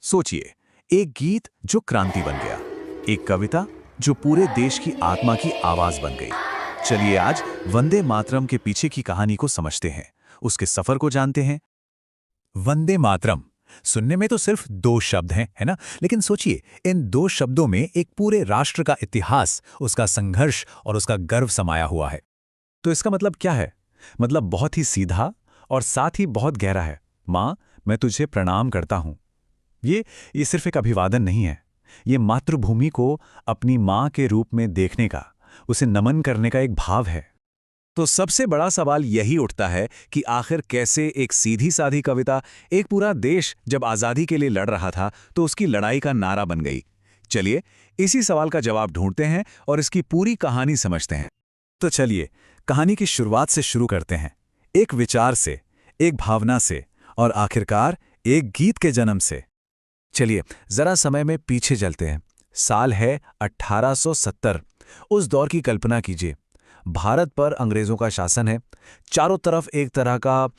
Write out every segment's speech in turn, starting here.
सोचिए, एक गीत जो क्रांति बन गया, एक कविता जो पूरे देश की आत्मा की आवाज बन गई। चलिए आज वंदे मातरम के पीछे की कहानी को समझते हैं, उसके सफर को जानते हैं। वंदे मातरम सुनने में तो सिर्फ दो शब्द हैं, है ना? लेकिन सोचिए, इन दो शब्दों में एक पूरे राष्ट्र का इतिहास, उसका संघर्ष और उसका गर्व समाया हुआ है। तो इसका मतलब क्या है? मतलब बहुत ही सीधा और साथ ही बहुत गहरा है। माँ, मैं तुझे प्रणाम करता हूँ। ये सिर्फ एक अभिवादन नहीं है, ये मातृभूमि को अपनी माँ के रूप में देखने का, उसे नमन करने का एक भाव है। तो सबसे बड़ा सवाल यही उठता है कि आखिर कैसे एक सीधी साधी कविता, एक पूरा देश जब आज़ादी के लिए लड़ रहा था तो उसकी लड़ाई का नारा बन गई। चलिए इसी सवाल का जवाब ढूंढते हैं और इसकी पूरी कहानी समझते हैं। तो चलिए कहानी की शुरुआत से शुरू करते हैं, एक विचार से, एक भावना से और आखिरकार एक गीत के जन्म से। चलिए जरा समय में पीछे चलते हैं। साल है 1870। उस दौर की कल्पना कीजिए, भारत पर अंग्रेजों का शासन है, चारों तरफ एक तरह का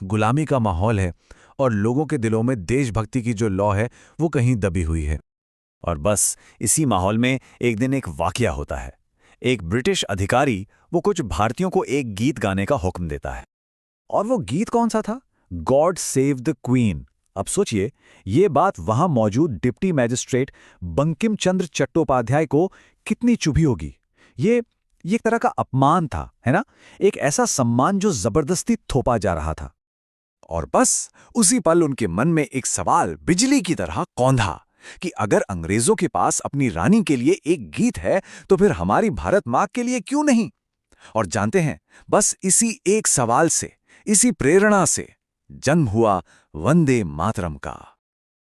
गुलामी का माहौल है और लोगों के दिलों में देशभक्ति की जो लौ है वो कहीं दबी हुई है। और बस इसी माहौल में एक दिन एक वाकया होता है। एक ब्रिटिश अधिकारी वो कुछ भारतीयों को एक गीत गाने का हुक्म देता है। और वो गीत कौन सा था? God save the queen. अब सोचिए, ये बात वहां मौजूद डिप्टी मैजिस्ट्रेट बंकिम चंद्र चट्टोपाध्याय को कितनी चुभी होगी। ये एक तरह का अपमान था, है ना? एक ऐसा सम्मान जो जबरदस्ती थोपा जा रहा था। और बस उसी पल उनके मन में एक सवाल बिजली की तरह कौंधा कि अगर अंग्रेजों के पास अपनी रानी के लिए एक गीत है तो फिर हमारी भारत माँ के लिए क्यों नहीं? और जानते हैं, बस इसी एक सवाल से, इसी प्रेरणा से जन्म हुआ वंदे मातरम का।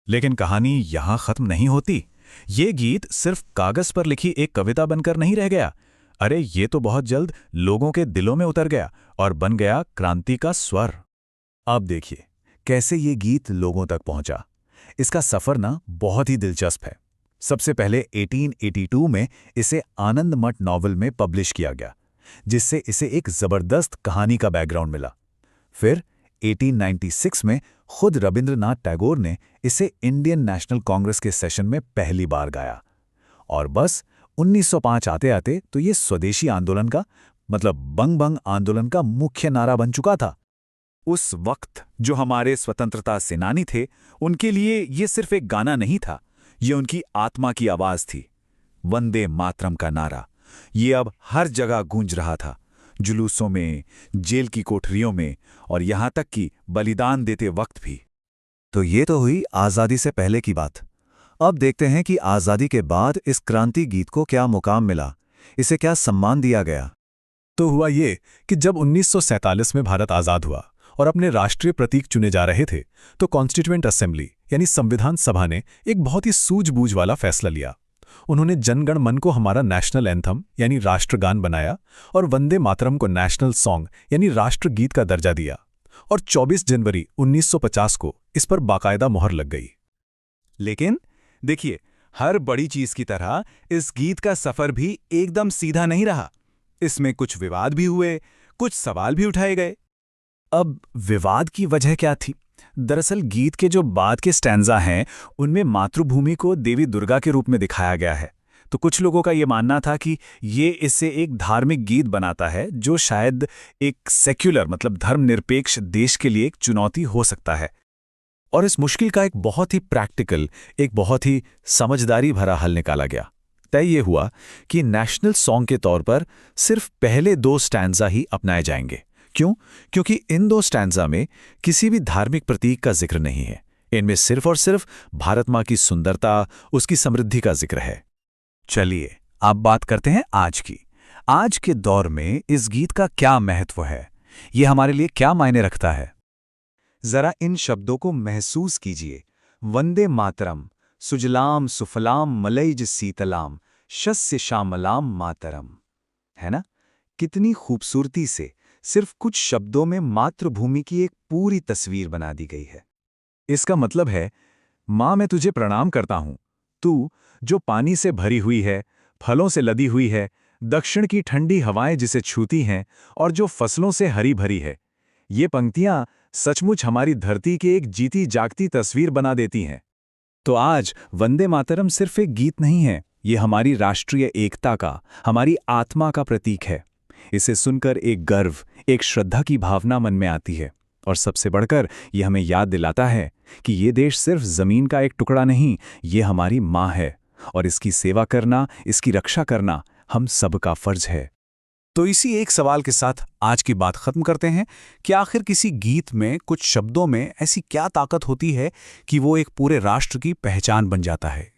लेकिन कहानी यहां खत्म नहीं होती। ये गीत सिर्फ कागज पर लिखी एक कविता बनकर नहीं रह गया। अरे ये तो बहुत जल्द लोगों के दिलों में उतर गया और बन गया क्रांति का स्वर। अब देखिए कैसे ये गीत लोगों तक पहुंचा। इसका सफर ना बहुत ही दिलचस्प है। सबसे पहले 1882 में इसे आनंद मठ नॉवल में पब्लिश किया गया, जिससे इसे एक जबरदस्त कहानी का बैकग्राउंड मिला। फिर 1896 में खुद रविंद्रनाथ टैगोर ने इसे इंडियन नेशनल कांग्रेस के सेशन में पहली बार गाया। और बस 1905 आते आते तो ये स्वदेशी आंदोलन का, मतलब बंग बंग आंदोलन का मुख्य नारा बन चुका था। उस वक्त जो हमारे स्वतंत्रता सेनानी थे, उनके लिए ये सिर्फ एक गाना नहीं था, ये उनकी आत्मा की आवाज थी। वंदे मातरम का नारा ये अब हर जगह गूंज रहा था, जुलूसों में, जेल की कोठरियों में और यहां तक कि बलिदान देते वक्त भी। तो ये तो हुई आज़ादी से पहले की बात। अब देखते हैं कि आज़ादी के बाद इस क्रांति गीत को क्या मुकाम मिला, इसे क्या सम्मान दिया गया। तो हुआ ये कि जब 1947 में भारत आज़ाद हुआ और अपने राष्ट्रीय प्रतीक चुने जा रहे थे, तो कॉन्स्टिट्यूएंट असेंबली यानी संविधान सभा ने एक बहुत ही सूझबूझ वाला फैसला लिया। उन्होंने जनगण मन को हमारा नेशनल एंथम यानी राष्ट्रगान बनाया और वंदे मातरम को नेशनल सॉन्ग यानी राष्ट्रगीत का दर्जा दिया। और 24 जनवरी 1950 को इस पर बाकायदा मोहर लग गई। लेकिन देखिए, हर बड़ी चीज की तरह इस गीत का सफर भी एकदम सीधा नहीं रहा। इसमें कुछ विवाद भी हुए, कुछ सवाल भी उठाए गए। अब विवाद की वजह क्या थी? दरअसल गीत के जो बाद के स्टैंजा हैं, उनमें मातृभूमि को देवी दुर्गा के रूप में दिखाया गया है। तो कुछ लोगों का ये मानना था कि ये इसे एक धार्मिक गीत बनाता है, जो शायद एक सेक्युलर मतलब धर्मनिरपेक्ष देश के लिए एक चुनौती हो सकता है। और इस मुश्किल का एक बहुत ही प्रैक्टिकल, एक बहुत ही समझदारी भरा हल निकाला गया। तय ये हुआ कि नेशनल सॉन्ग के तौर पर सिर्फ पहले 2 स्टैंजा ही अपनाए जाएंगे। क्यों? क्योंकि इन 2 स्टैंजा में किसी भी धार्मिक प्रतीक का जिक्र नहीं है। इनमें सिर्फ और सिर्फ भारत माँ की सुंदरता, उसकी समृद्धि का जिक्र है। चलिए अब बात करते हैं आज की। आज के दौर में इस गीत का क्या महत्व है, ये हमारे लिए क्या मायने रखता है? जरा इन शब्दों को महसूस कीजिए। वंदे मातरम, सुजलाम सुफलाम मलयज सीतलाम, शस्य श्यामलाम मातरम। है ना? कितनी खूबसूरती से सिर्फ कुछ शब्दों में मातृभूमि की एक पूरी तस्वीर बना दी गई है। इसका मतलब है, माँ मैं तुझे प्रणाम करता हूं, तू जो पानी से भरी हुई है, फलों से लदी हुई है, दक्षिण की ठंडी हवाएं जिसे छूती हैं और जो फसलों से हरी भरी है। ये पंक्तियां सचमुच हमारी धरती की एक जीती जागती तस्वीर बना देती हैं। तो आज वंदे मातरम सिर्फ एक गीत नहीं है, ये हमारी राष्ट्रीय एकता का, हमारी आत्मा का प्रतीक है। इसे सुनकर एक गर्व, एक श्रद्धा की भावना मन में आती है। और सबसे बढ़कर ये हमें याद दिलाता है कि ये देश सिर्फ जमीन का एक टुकड़ा नहीं, ये हमारी माँ है और इसकी सेवा करना, इसकी रक्षा करना हम सबका फर्ज है। तो इसी एक सवाल के साथ आज की बात खत्म करते हैं कि आखिर किसी गीत में, कुछ शब्दों में ऐसी क्या ताकत होती है कि वो एक पूरे राष्ट्र की पहचान बन जाता है।